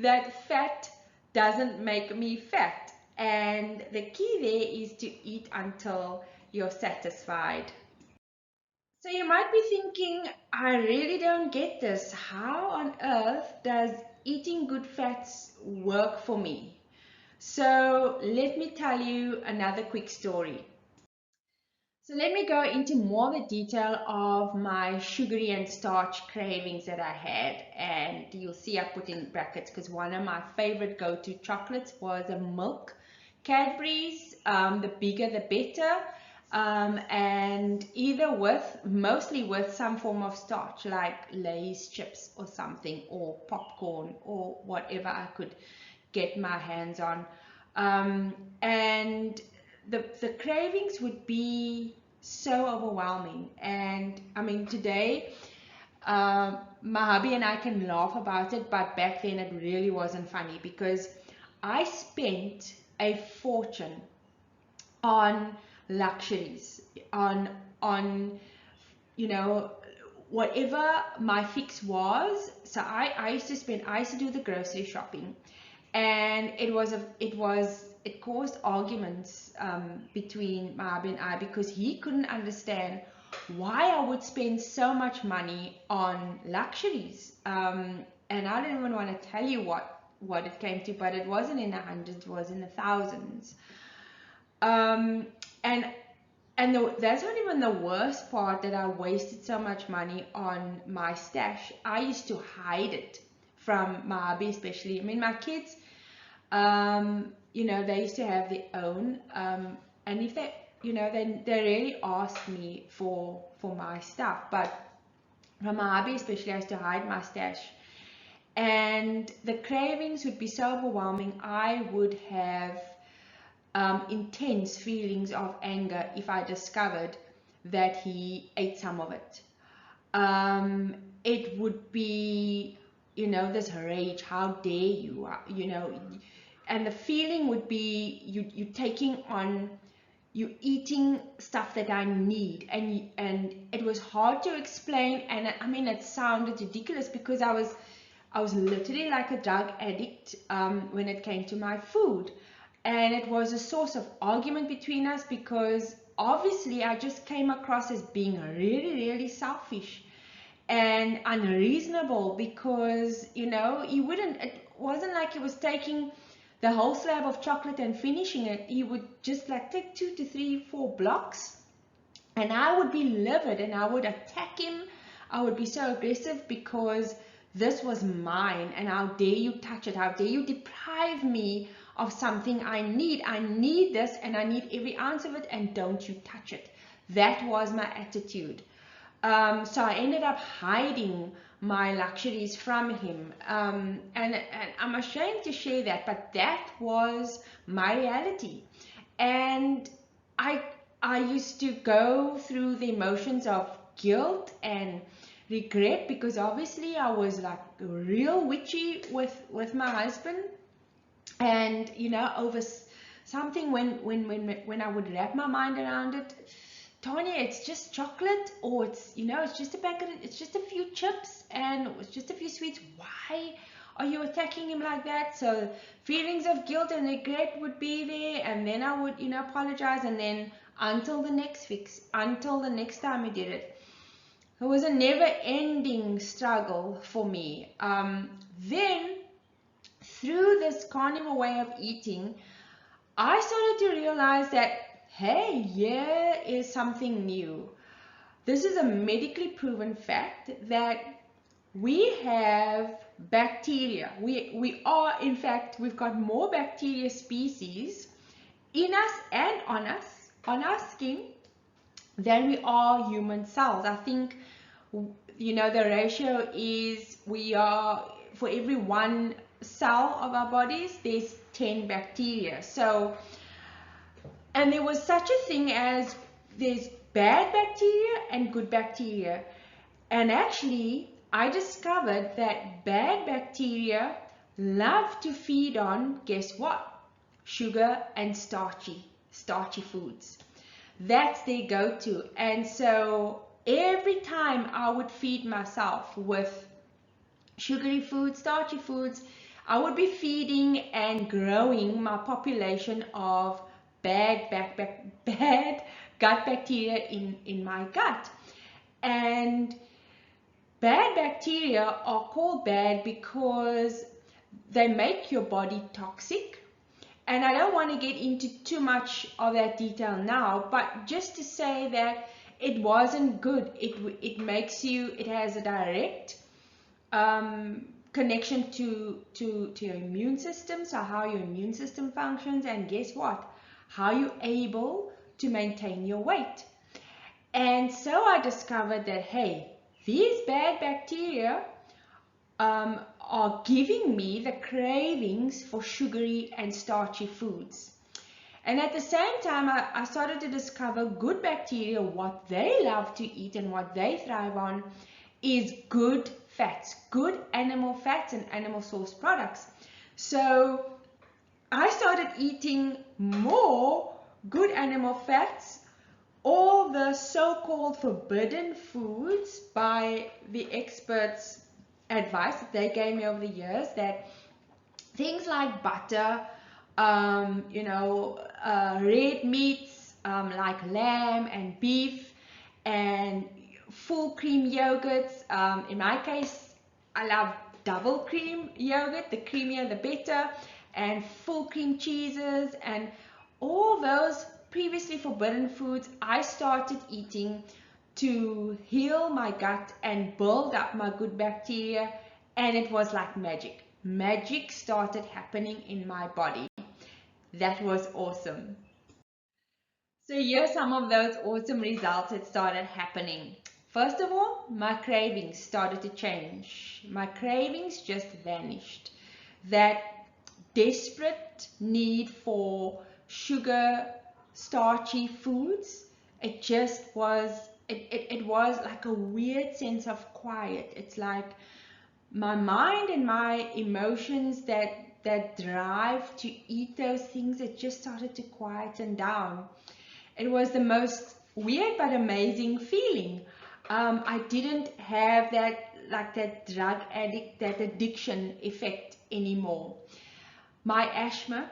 that fat doesn't make me fat. And the key there is to eat until you're satisfied. So you might be thinking, I really don't get this. How on earth does eating good fats work for me? So let me tell you another quick story. So let me go into more the detail of my sugary and starch cravings that I had. And you'll see I put in brackets because one of my favorite go-to chocolates was a milk Cadbury's, the bigger the better. And either mostly with some form of starch like Lay's chips or something, or popcorn or whatever I could get my hands on. And the cravings would be so overwhelming. And I mean, today, my hubby and I can laugh about it, but back then it really wasn't funny because I spent a fortune on luxuries, on you know, whatever my fix was. So I used to spend, I used to do the grocery shopping, and it caused arguments between my hubby and I because he couldn't understand why I would spend so much money on luxuries. And I don't even want to tell you what it came to, but it wasn't in the hundreds, it was in the thousands. Um, and that's not even the worst part, that I wasted so much money on my stash. I used to hide it from my hubby, especially. I mean, my kids, they used to have their own, and if they, they really asked me for my stuff, but from my hubby especially, I used to hide my stash. And the cravings would be so overwhelming. I would have intense feelings of anger if I discovered that he ate some of it. It would be, this rage, how dare you, and the feeling would be you taking on, you eating stuff that I need, and it was hard to explain. And I mean, it sounded ridiculous because I was literally like a drug addict when it came to my food. And it was a source of argument between us because obviously I just came across as being really, really selfish and unreasonable because, it wasn't like he was taking the whole slab of chocolate and finishing it. He would just like take 2 to 3, 4 blocks, and I would be livid and I would attack him. I would be so aggressive because this was mine, and how dare you touch it? How dare you deprive me of something I need? I need this and I need every ounce of it, and don't you touch it. That was my attitude. So I ended up hiding my luxuries from him. And I'm ashamed to share that, but that was my reality. And I used to go through the emotions of guilt and regret because obviously I was like real witchy with my husband, and over something, when I would wrap my mind around it, Tanya, it's just chocolate, or it's just a packet, it's just a few chips, and it's just a few sweets. Why are you attacking him like that? So feelings of guilt and regret would be there, and then I would, apologize, and then until the next fix, until the next time he did it. It was a never-ending struggle for me. Then, through this carnivore way of eating, I started to realize that, hey, here is something new. This is a medically proven fact that we have bacteria. We are, in fact, we've got more bacteria species in us and on our skin, than we are human cells. I think, the ratio is we are, for every 1 cell of our bodies, there's 10 bacteria. So, and there was such a thing as there's bad bacteria and good bacteria. And actually, I discovered that bad bacteria love to feed on, guess what? Sugar and starchy foods. That's their go-to. And so every time I would feed myself with sugary foods, starchy foods, I would be feeding and growing my population of bad gut bacteria in my gut. And bad bacteria are called bad because they make your body toxic. And I don't want to get into too much of that detail now, but just to say that it wasn't good. It makes you, it has a direct connection to your immune system, so how your immune system functions, and guess what? How you're able to maintain your weight. And so I discovered that, hey, these bad bacteria are giving me the cravings for sugary and starchy foods. And at the same time, I started to discover good bacteria, what they love to eat and what they thrive on is good fats, good animal fats and animal source products. So I started eating more good animal fats, all the so-called forbidden foods by the experts' advice that they gave me over the years, that things like butter, red meats like lamb and beef, and full cream yogurts. In my case, I love double cream yogurt, the creamier the better, and full cream cheeses, and all those previously forbidden foods I started eating to heal my gut and build up my good bacteria, and it was like magic. Magic started happening in my body. That was awesome. So here's some of those awesome results that started happening. First of all, my cravings started to change. My cravings just vanished. That desperate need for sugar, starchy foods, it just was, it was like a weird sense of quiet. It's like my mind and my emotions that drive to eat those things, it just started to quieten down. It was the most weird but amazing feeling. I didn't have that, like that drug addict, that addiction effect anymore. My asthma,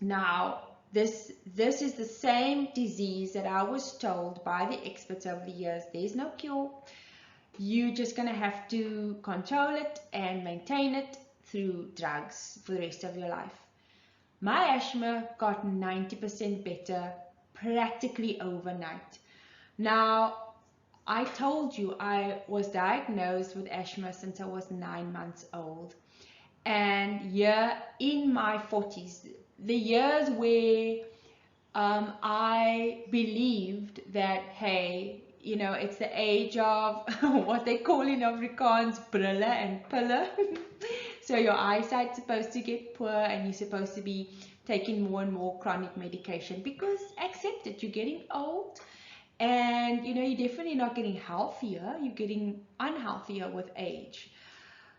now this is the same disease that I was told by the experts over the years. There's no cure. You're just gonna have to control it and maintain it through drugs for the rest of your life. My asthma got 90% better practically overnight. Now, I told you I was diagnosed with asthma since I was 9 months old. And here in my 40s, the years where I believed that, hey, it's the age of what they call in Afrikaans, brille and pille. So your eyesight's supposed to get poor and you're supposed to be taking more and more chronic medication, because accept it, you're getting old, and you're definitely not getting healthier, you're getting unhealthier with age.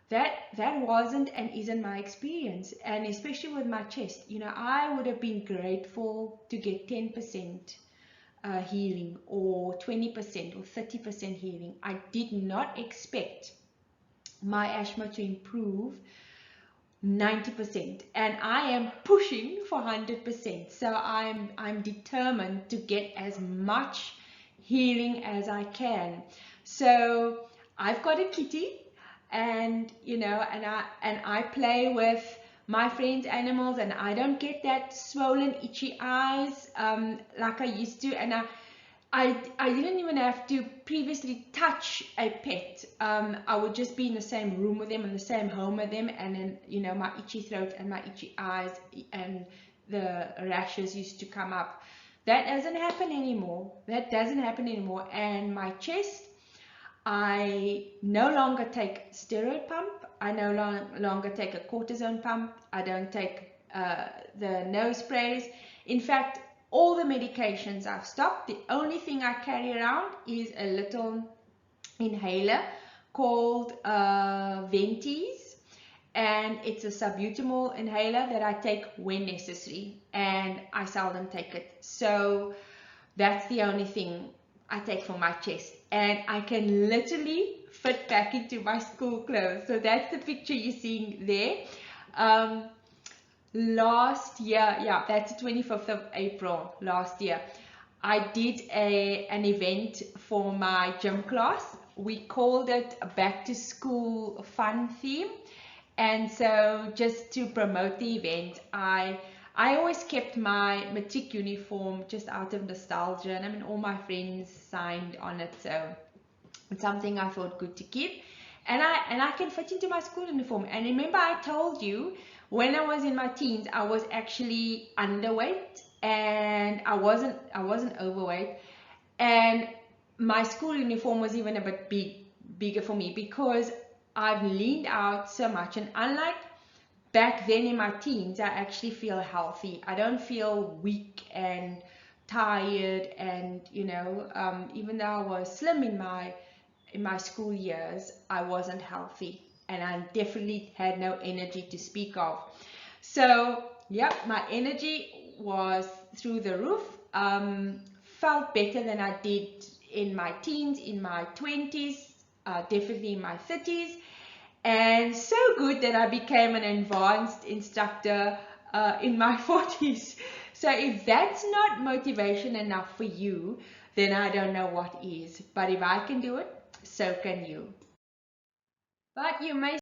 That wasn't and isn't my experience, and especially with my chest. I would have been grateful to get 10% healing or 20% or 30% healing. I did not expect my asthma to improve 90%, and I am pushing for 100%. So I'm determined to get as much healing as I can. So I've got a kitty, and I play with my friends' animals, and I don't get that swollen itchy eyes like I used to. And I didn't even have to previously touch a pet. I would just be in the same room with them, in the same home with them, and then my itchy throat and my itchy eyes and the rashes used to come up. That doesn't happen anymore. That doesn't happen anymore. And my chest, I no longer take steroid pump. I no longer take a cortisone pump. I don't take the nose sprays. In fact, all the medications I've stopped. The only thing I carry around is a little inhaler called Ventis, and it's a salbutamol inhaler that I take when necessary, and I seldom take it. So that's the only thing I take for my chest. and I can literally fit back into my school clothes. So that's the picture you're seeing there. Last year, yeah, that's the 25th of April last year, I did an event for my gym class. We called it a back to school fun theme. And so just to promote the event, I always kept my matric uniform just out of nostalgia, and I mean all my friends signed on it, so it's something I thought good to keep. And I can fit into my school uniform. And remember, I told you when I was in my teens, I was actually underweight, and I wasn't overweight, and my school uniform was even a bit bigger for me because I've leaned out so much. And unlike back then in my teens, I actually feel healthy. I don't feel weak and tired, and even though I was slim in my school years, I wasn't healthy, and I definitely had no energy to speak of. So yeah, my energy was through the roof. Felt better than I did in my teens, in my 20s, definitely in my 30s, and so good that I became an advanced instructor in my 40s. So if that's not motivation enough for you, then I don't know what is. But if I can do it, so can you. But you may